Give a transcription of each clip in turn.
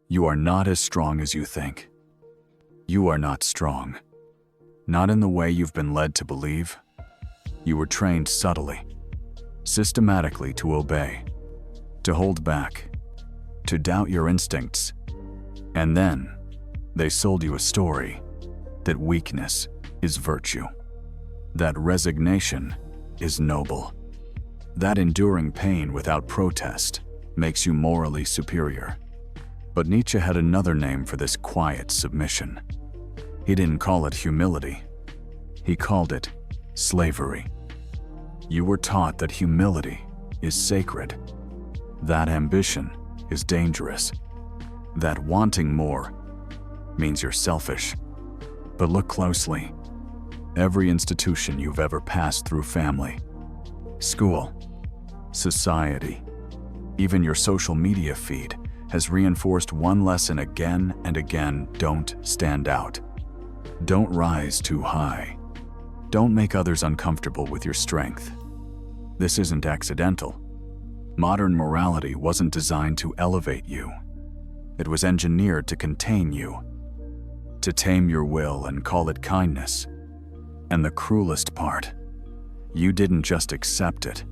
You are not as strong as you think. You are not strong. Not in the way you've been led to believe. You were trained subtly, systematically to obey, to hold back, to doubt your instincts. And then they sold you a story that weakness is virtue, that resignation is noble, that enduring pain without protest makes you morally superior. But Nietzsche had another name for this quiet submission. He didn't call it humility. He called it slavery. You were taught that humility is sacred, that ambition is dangerous, that wanting more means you're selfish. But look closely. Every institution you've ever passed through, family, school, society, even your social media feed, has reinforced one lesson again and again: don't stand out. Don't rise too high. Don't make others uncomfortable with your strength. This isn't accidental. Modern morality wasn't designed to elevate you. It was engineered to contain you, to tame your will and call it kindness. And the cruelest part, you didn't just accept it.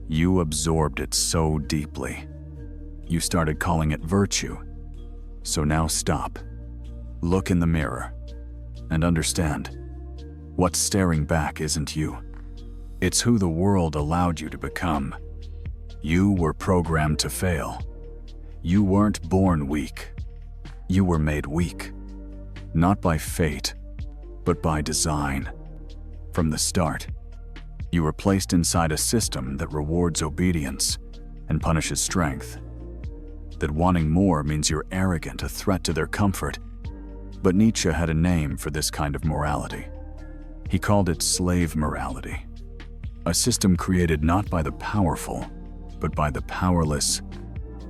You absorbed it so deeply. You started calling it virtue. So now stop. Look in the mirror and understand. What's staring back isn't you. It's who the world allowed you to become. You were programmed to fail. You weren't born weak. You were made weak. Not by fate, but by design. From the start, you were placed inside a system that rewards obedience and punishes strength. That wanting more means you're arrogant, a threat to their comfort. But Nietzsche had a name for this kind of morality. He called it slave morality. A system created not by the powerful, but by the powerless.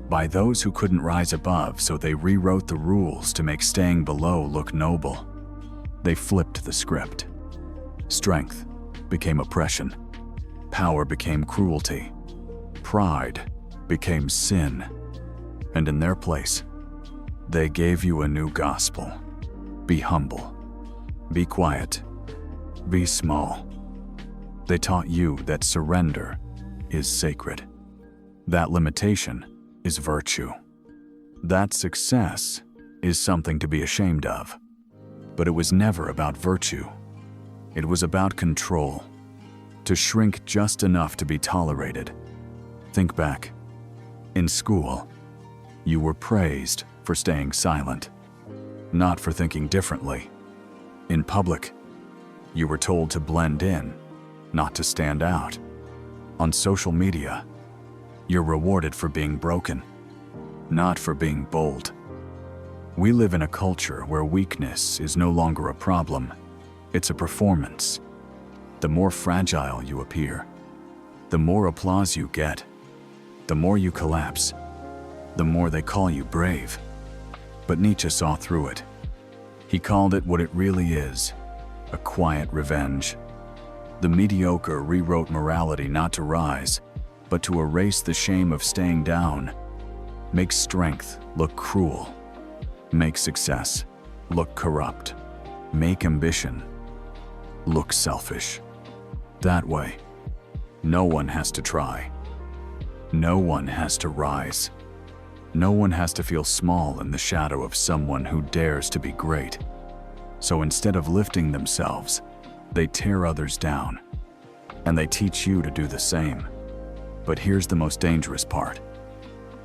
By those who couldn't rise above, so they rewrote the rules to make staying below look noble. They flipped the script. Strength became oppression. Power became cruelty. Pride became sin. And in their place, they gave you a new gospel. Be humble. Be quiet. Be small. They taught you that surrender is sacred. That limitation is virtue. That success is something to be ashamed of. But it was never about virtue. It was about control. To shrink just enough to be tolerated. Think back. In school, you were praised for staying silent, not for thinking differently. In public, you were told to blend in, not to stand out. On social media, you're rewarded for being broken, not for being bold. We live in a culture where weakness is no longer a problem, it's a performance. The more fragile you appear, the more applause you get, the more you collapse, the more they call you brave. But Nietzsche saw through it. He called it what it really is, a quiet revenge. The mediocre rewrote morality not to rise, but to erase the shame of staying down. Make strength look cruel. Make success look corrupt. Make ambition look selfish. That way, no one has to try. No one has to rise. No one has to feel small in the shadow of someone who dares to be great. So instead of lifting themselves, they tear others down. And they teach you to do the same. But here's the most dangerous part.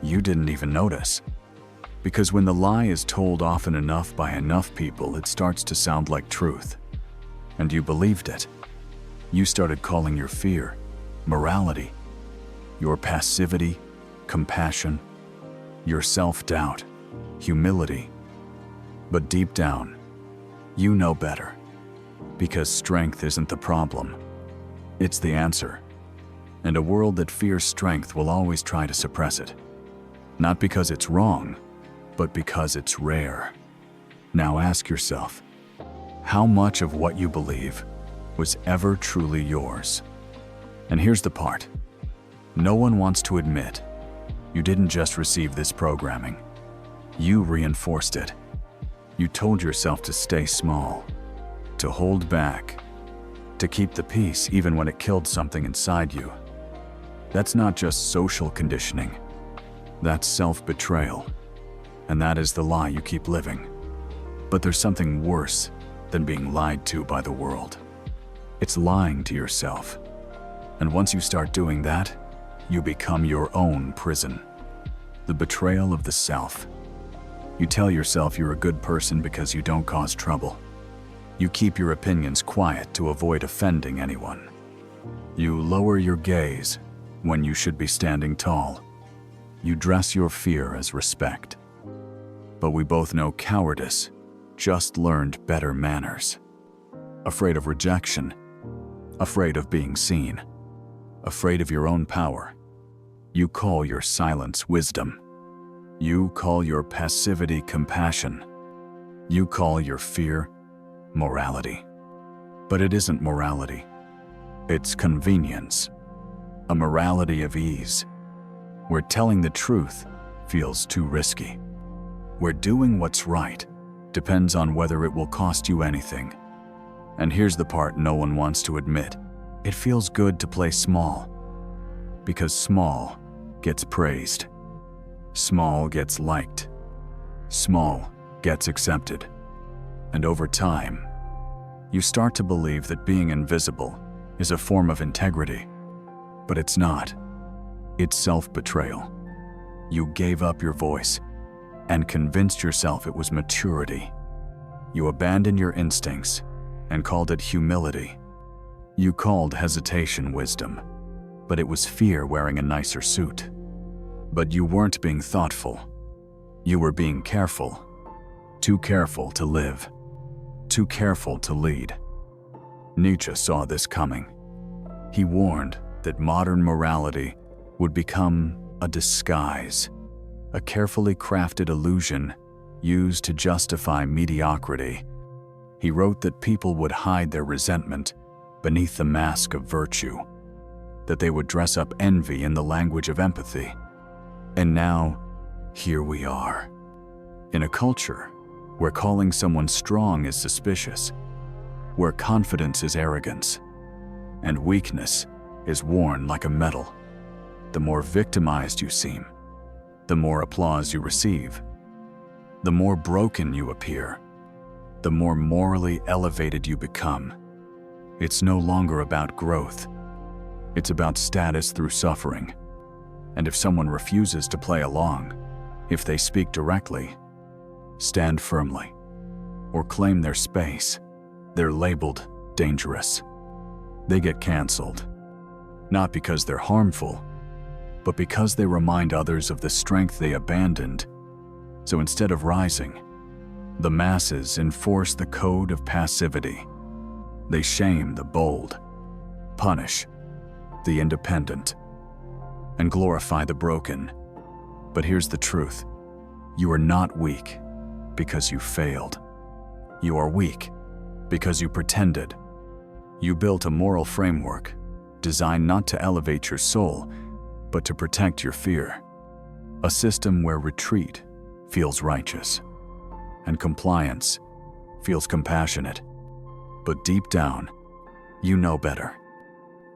You didn't even notice. Because when the lie is told often enough by enough people, it starts to sound like truth. And you believed it. You started calling your fear morality, your passivity compassion, your self-doubt humility. But deep down, you know better. Because strength isn't the problem. It's the answer. And a world that fears strength will always try to suppress it. Not because it's wrong, but because it's rare. Now ask yourself, how much of what you believe was ever truly yours? And here's the part. No one wants to admit you didn't just receive this programming. You reinforced it. You told yourself to stay small, to hold back, to keep the peace even when it killed something inside you. That's not just social conditioning. That's self-betrayal. And that is the lie you keep living. But there's something worse than being lied to by the world. It's lying to yourself. And once you start doing that, you become your own prison. The betrayal of the self. You tell yourself you're a good person because you don't cause trouble. You keep your opinions quiet to avoid offending anyone. You lower your gaze when you should be standing tall. You dress your fear as respect. But we both know cowardice just learned better manners. Afraid of rejection, afraid of being seen, afraid of your own power. You call your silence wisdom. You call your passivity compassion. You call your fear morality. But it isn't morality. It's convenience. A morality of ease, where telling the truth feels too risky. Where doing what's right depends on whether it will cost you anything. And here's the part no one wants to admit. It feels good to play small, because small gets praised. Small gets liked. Small gets accepted. And over time, you start to believe that being invisible is a form of integrity. But it's not. It's self-betrayal. You gave up your voice and convinced yourself it was maturity. You abandoned your instincts and called it humility. You called hesitation wisdom, but it was fear wearing a nicer suit. But you weren't being thoughtful. You were being careful. Too careful to live. Too careful to lead. Nietzsche saw this coming. He warned that modern morality would become a disguise, a carefully crafted illusion used to justify mediocrity. He wrote that people would hide their resentment beneath the mask of virtue, that they would dress up envy in the language of empathy. And now, here we are, in a culture where calling someone strong is suspicious, where confidence is arrogance, and weakness is worn like a medal. The more victimized you seem, the more applause you receive. The more broken you appear, the more morally elevated you become. It's no longer about growth. It's about status through suffering. And if someone refuses to play along, if they speak directly, stand firmly, or claim their space, they're labeled dangerous. They get canceled, not because they're harmful, but because they remind others of the strength they abandoned. So instead of rising, the masses enforce the code of passivity. They shame the bold, punish the independent, and glorify the broken. But here's the truth. You are not weak because you failed. You are weak because you pretended. You built a moral framework designed not to elevate your soul, but to protect your fear. A system where retreat feels righteous and compliance feels compassionate. But deep down, you know better.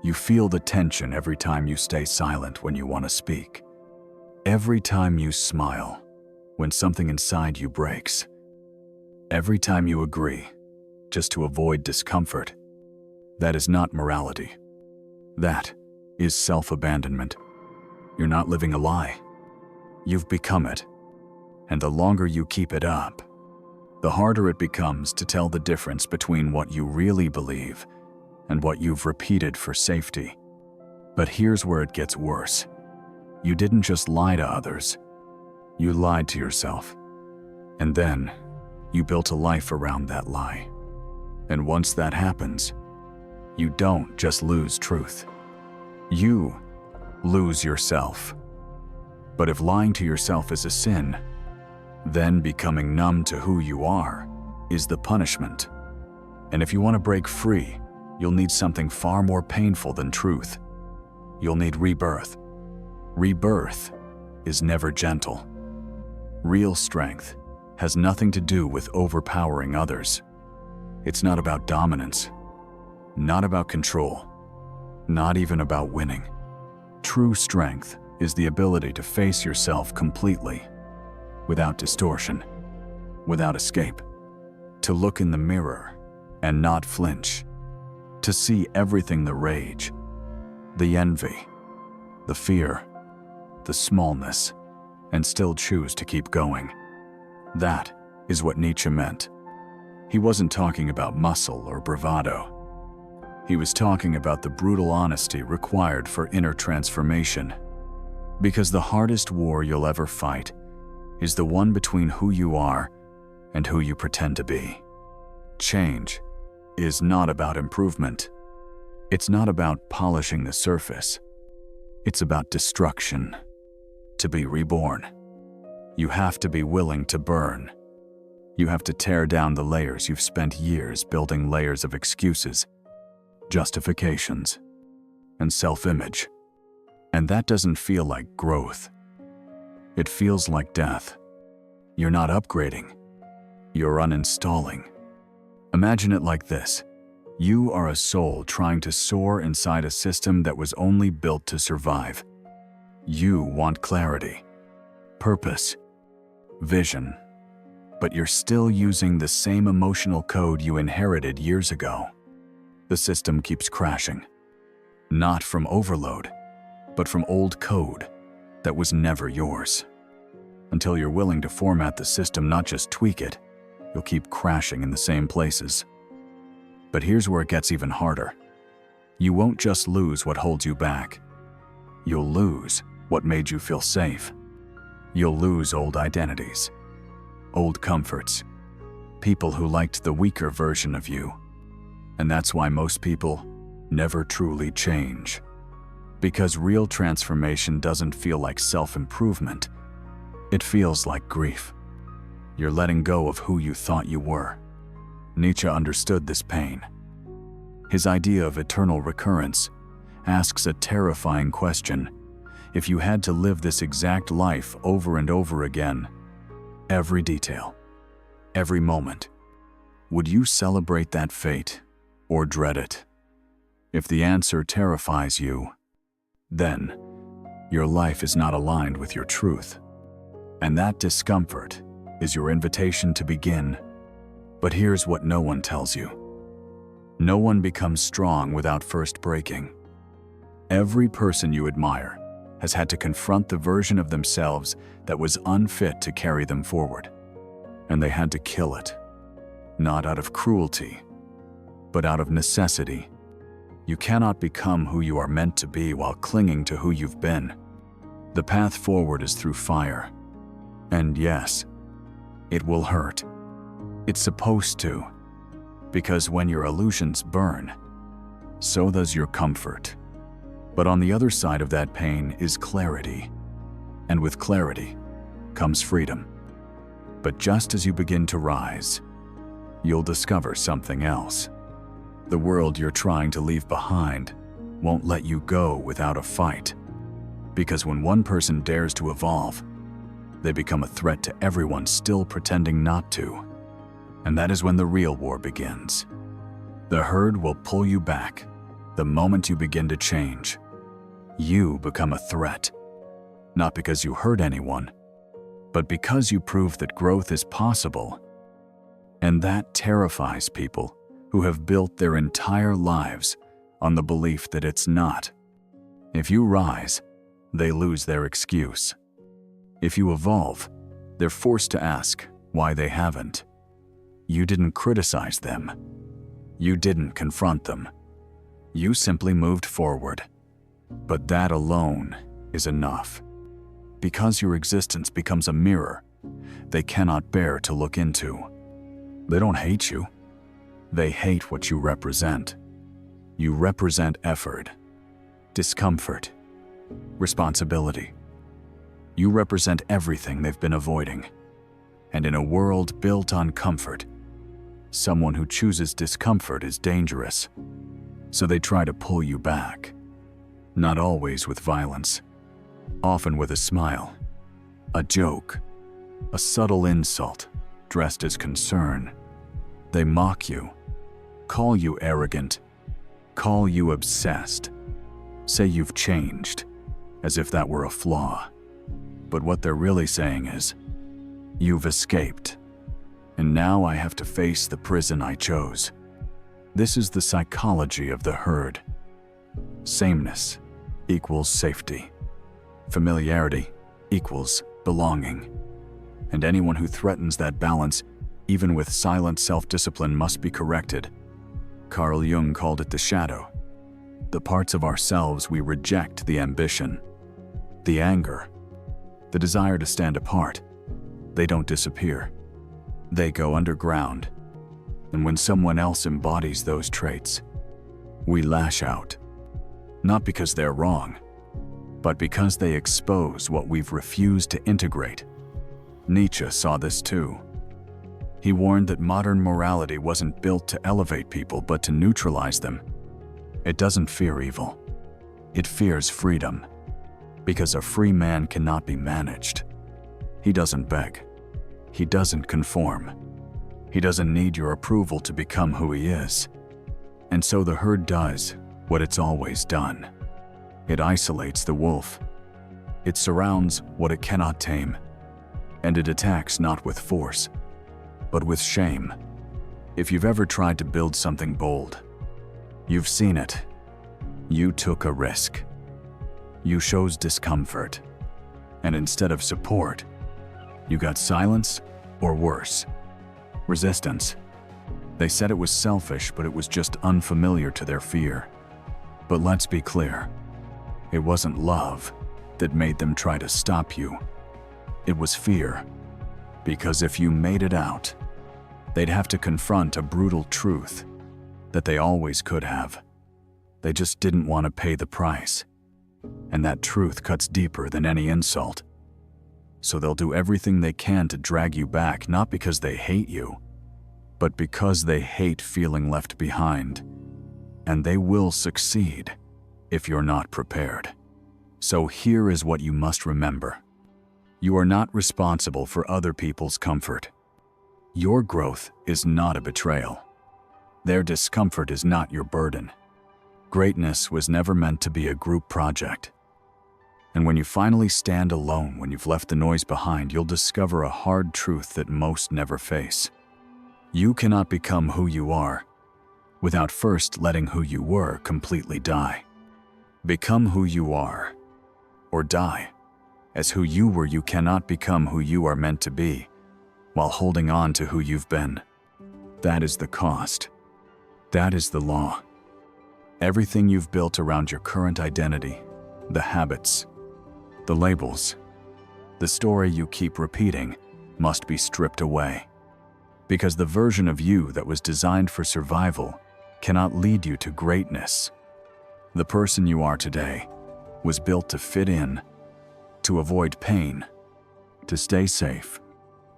You feel the tension every time you stay silent when you want to speak. Every time you smile when something inside you breaks. Every time you agree just to avoid discomfort. That is not morality. That is self-abandonment. You're not living a lie. You've become it. And the longer you keep it up, the harder it becomes to tell the difference between what you really believe and what you've repeated for safety. But here's where it gets worse. You didn't just lie to others. You lied to yourself. And then you built a life around that lie. And once that happens, you don't just lose truth. You lose yourself. But if lying to yourself is a sin, then becoming numb to who you are is the punishment. And if you want to break free, you'll need something far more painful than truth. You'll need rebirth. Rebirth is never gentle. Real strength has nothing to do with overpowering others. It's not about dominance, not about control, not even about winning. True strength is the ability to face yourself completely, without distortion, without escape, to look in the mirror and not flinch, to see everything: the rage, the envy, the fear, the smallness, and still choose to keep going. That is what Nietzsche meant. He wasn't talking about muscle or bravado. He was talking about the brutal honesty required for inner transformation. Because the hardest war you'll ever fight is the one between who you are and who you pretend to be. Change is not about improvement. It's not about polishing the surface. It's about destruction. To be reborn, you have to be willing to burn. You have to tear down the layers you've spent years building, layers of excuses, justifications, and self-image. And that doesn't feel like growth. It feels like death. You're not upgrading. You're uninstalling. Imagine it like this. You are a soul trying to soar inside a system that was only built to survive. You want clarity, purpose, vision, but you're still using the same emotional code you inherited years ago. The system keeps crashing, not from overload, but from old code that was never yours. Until you're willing to format the system, not just tweak it, you'll keep crashing in the same places. But here's where it gets even harder. You won't just lose what holds you back. You'll lose what made you feel safe. You'll lose old identities, old comforts, people who liked the weaker version of you. And that's why most people never truly change. Because real transformation doesn't feel like self-improvement. It feels like grief. You're letting go of who you thought you were. Nietzsche understood this pain. His idea of eternal recurrence asks a terrifying question. If you had to live this exact life over and over again, every detail, every moment, would you celebrate that fate or dread it? If the answer terrifies you, then your life is not aligned with your truth. And that discomfort is your invitation to begin. But here's what no one tells you. No one becomes strong without first breaking. Every person you admire has had to confront the version of themselves that was unfit to carry them forward. And they had to kill it. Not out of cruelty, but out of necessity. You cannot become who you are meant to be while clinging to who you've been. The path forward is through fire. And yes, it will hurt. It's supposed to. Because when your illusions burn, so does your comfort. But on the other side of that pain is clarity. And with clarity comes freedom. But just as you begin to rise, you'll discover something else. The world you're trying to leave behind won't let you go without a fight. Because when one person dares to evolve, they become a threat to everyone still pretending not to. And that is when the real war begins. The herd will pull you back the moment you begin to change. You become a threat, not because you hurt anyone, but because you prove that growth is possible. And that terrifies people who have built their entire lives on the belief that it's not. If you rise, they lose their excuse. If you evolve, they're forced to ask why they haven't. You didn't criticize them. You didn't confront them. You simply moved forward. But that alone is enough. Because your existence becomes a mirror they cannot bear to look into. They don't hate you. They hate what you represent. You represent effort, discomfort, responsibility. You represent everything they've been avoiding. And in a world built on comfort, someone who chooses discomfort is dangerous. So they try to pull you back. Not always with violence. Often with a smile, a joke, a subtle insult dressed as concern. They mock you, call you arrogant, call you obsessed, say you've changed, as if that were a flaw. But what they're really saying is, you've escaped, and now I have to face the prison I chose. This is the psychology of the herd. Sameness equals safety. Familiarity equals belonging. And anyone who threatens that balance, even with silent self-discipline, must be corrected. Carl Jung called it the shadow. The parts of ourselves we reject: the ambition, the anger, the desire to stand apart. They don't disappear. They go underground. And when someone else embodies those traits, we lash out. Not because they're wrong, but because they expose what we've refused to integrate. Nietzsche saw this too. He warned that modern morality wasn't built to elevate people, but to neutralize them. It doesn't fear evil. It fears freedom, because a free man cannot be managed. He doesn't beg. He doesn't conform. He doesn't need your approval to become who he is. And so the herd does what it's always done. It isolates the wolf. It surrounds what it cannot tame. And it attacks not with force, but with shame. If you've ever tried to build something bold, you've seen it. You took a risk. You chose discomfort. And instead of support, you got silence, or worse, resistance. They said it was selfish, but it was just unfamiliar to their fear. But let's be clear, it wasn't love that made them try to stop you. It was fear, because if you made it out, they'd have to confront a brutal truth that they always could have. They just didn't want to pay the price. And that truth cuts deeper than any insult. So they'll do everything they can to drag you back, not because they hate you, but because they hate feeling left behind. And they will succeed if you're not prepared. So here is what you must remember. You are not responsible for other people's comfort. Your growth is not a betrayal. Their discomfort is not your burden. Greatness was never meant to be a group project. And when you finally stand alone, when you've left the noise behind, you'll discover a hard truth that most never face. You cannot become who you are without first letting who you were completely die. Become who you are, or die. As who you were, you cannot become who you are meant to be while holding on to who you've been. That is the cost. That is the law. Everything you've built around your current identity, the habits, the labels, the story you keep repeating, must be stripped away. Because the version of you that was designed for survival cannot lead you to greatness. The person you are today was built to fit in, to avoid pain, to stay safe.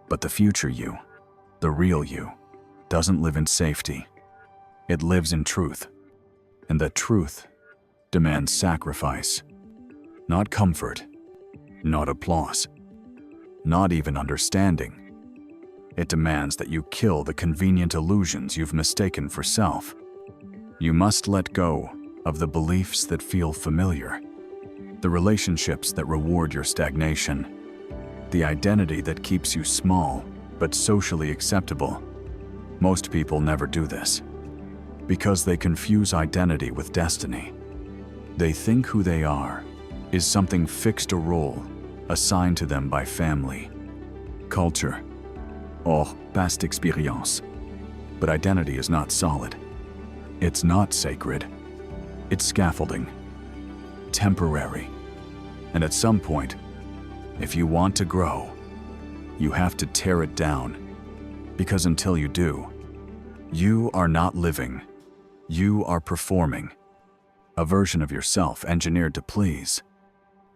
But the future you, the real you, doesn't live in safety. It lives in truth. And that truth demands sacrifice. Not comfort, not applause, not even understanding. It demands that you kill the convenient illusions you've mistaken for self. You must let go of the beliefs that feel familiar, the relationships that reward your stagnation, the identity that keeps you small but socially acceptable. Most people never do this because they confuse identity with destiny. They think who they are is something fixed, a role assigned to them by family, culture, or past experience. But identity is not solid. It's not sacred. It's scaffolding, temporary. And at some point, if you want to grow, you have to tear it down. Because until you do, you are not living. You are performing. A version of yourself engineered to please,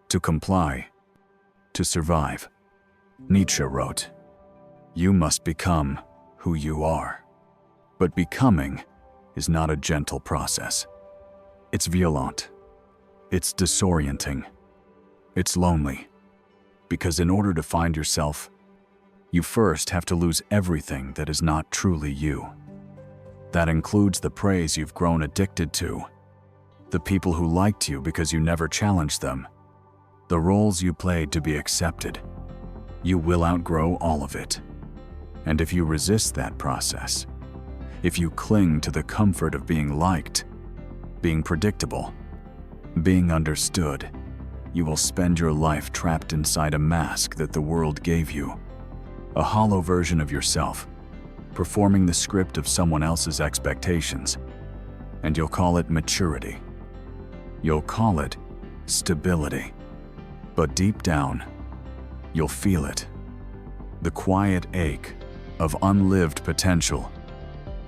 to comply, to survive. Nietzsche wrote, "You must become who you are." But becoming is not a gentle process. It's violent. It's disorienting. It's lonely. Because in order to find yourself, You first have to lose everything that is not truly you. That includes the praise you've grown addicted to, the people who liked you because you never challenged them, the roles you played to be accepted. You will outgrow all of it. And if you resist that process, if you cling to the comfort of being liked, being predictable, being understood, you will spend your life trapped inside a mask that the world gave you, a hollow version of yourself, performing the script of someone else's expectations. And you'll call it maturity. You'll call it stability. But deep down, you'll feel it. The quiet ache of unlived potential.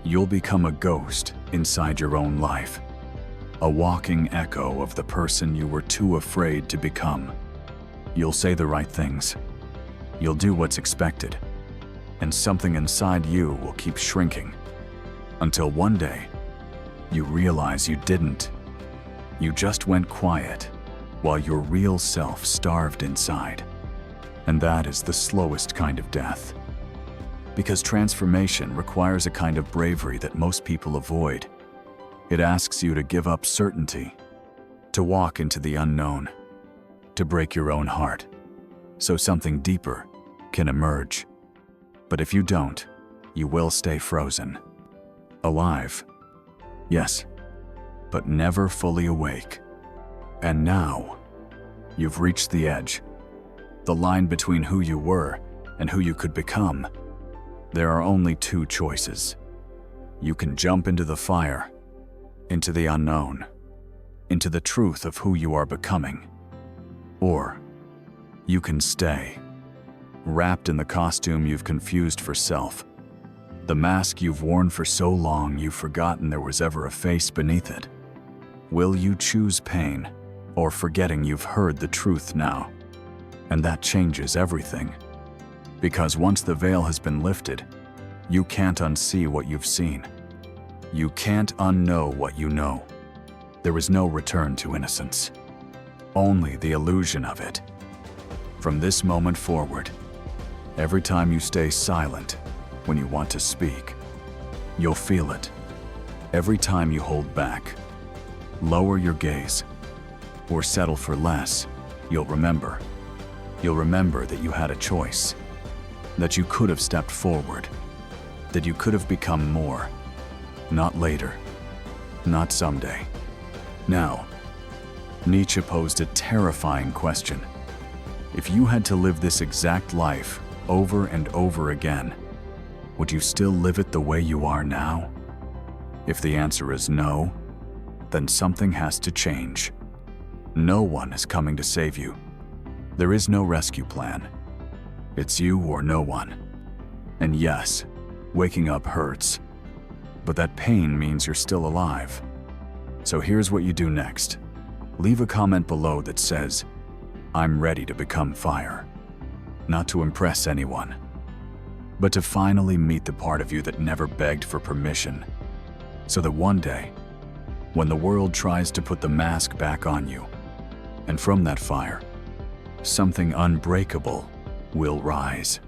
You'll become a ghost inside your own life, a walking echo of the person you were too afraid to become. You'll say the right things. You'll do what's expected. And something inside you will keep shrinking until one day you realize you didn't. You just went quiet while your real self starved inside. And that is the slowest kind of death. Because transformation requires a kind of bravery that most people avoid. It asks you to give up certainty, to walk into the unknown, to break your own heart, so something deeper can emerge. But if you don't, you will stay frozen. Alive, yes, but never fully awake. And now, you've reached the edge, the line between who you were and who you could become. There are only two choices. You can jump into the fire, into the unknown, into the truth of who you are becoming. Or you can stay, wrapped in the costume you've confused for self, the mask you've worn for so long you've forgotten there was ever a face beneath it. Will you choose pain or forgetting you've heard the truth now? And that changes everything. Because once the veil has been lifted, you can't unsee what you've seen. You can't unknow what you know. There is no return to innocence, only the illusion of it. From this moment forward, every time you stay silent when you want to speak, you'll feel it. Every time you hold back, lower your gaze, or settle for less, you'll remember. You'll remember that you had a choice, that you could have stepped forward, that you could have become more. Not later, not someday. Now, Nietzsche posed a terrifying question. If you had to live this exact life over and over again, would you still live it the way you are now? If the answer is no, then something has to change. No one is coming to save you. There is no rescue plan. It's you or no one. And yes, waking up hurts, but that pain means you're still alive. So here's what you do next. Leave a comment below that says, "I'm ready to become fire." Not to impress anyone, but to finally meet the part of you that never begged for permission, so that one day, when the world tries to put the mask back on you, and from that fire, something unbreakable will rise.